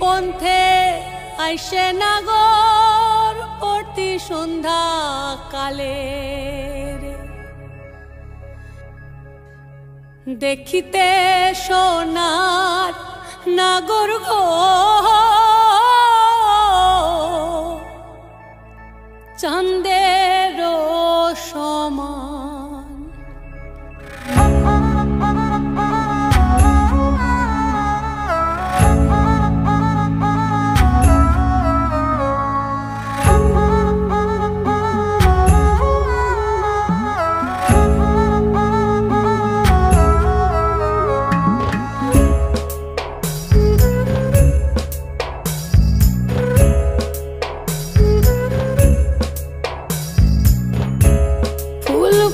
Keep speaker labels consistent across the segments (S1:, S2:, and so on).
S1: পন্থে আইসে নাগর প্রতি সন্ধ্যা কালে দেখিতে সোনার নাগর গো চাঁদের সমান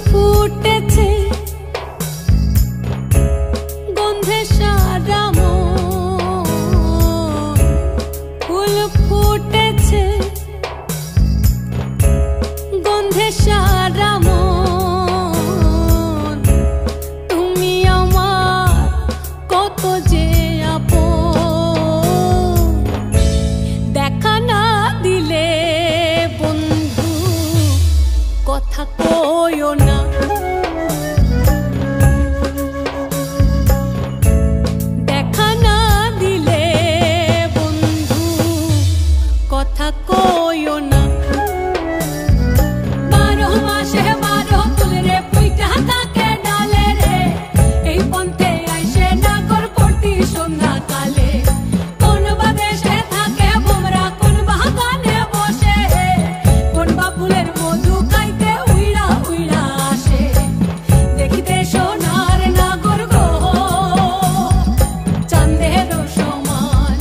S1: ফুটেছে গন্ধে সারা মন ফুল ফুটেছে গন্ধে সারা মন তুমি আমার কত যে আপন দেখা না দিলে বন্ধু কথা কইও না দেখা না দিলে বন্ধু কথা কইও না 12 মাসে 12 ফুল রে পুইটা থাকে ডালে রে এই পন্থে আইসে নাগর প্রতি সন্ধ্যা কালে কোন বাদেশে থাকে ভোমরা কোন বাগানে বসে কোন বা ফুলের মধু খাইতে উইড়া উইড়া আসে দেখিতে সোনার নাগর গো চাঁদের সমান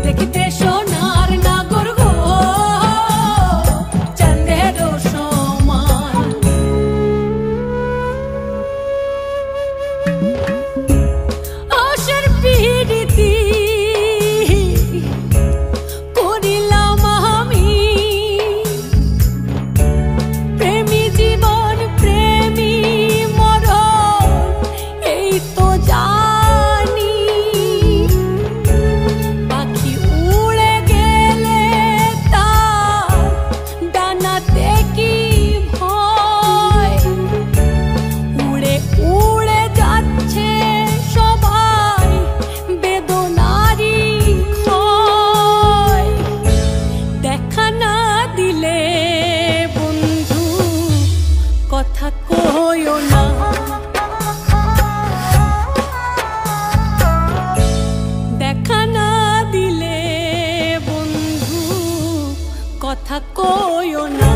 S1: দেখিতে সোনার নাগর গো চাঁদের সমান আশার পিরিতি করিলাম আমি প্রেমী জীবন প্রেমী মরণ এই তো জানি পাখি উড়ে গেলে তার ডানাতে কি ভয় উড়ে উড়ে যাচ্ছে সবাই বেদনারি ক্ষয় দেখা না দিলে বন্ধু কথা কইও না দেখা না দিলে বন্ধু কথা কইও না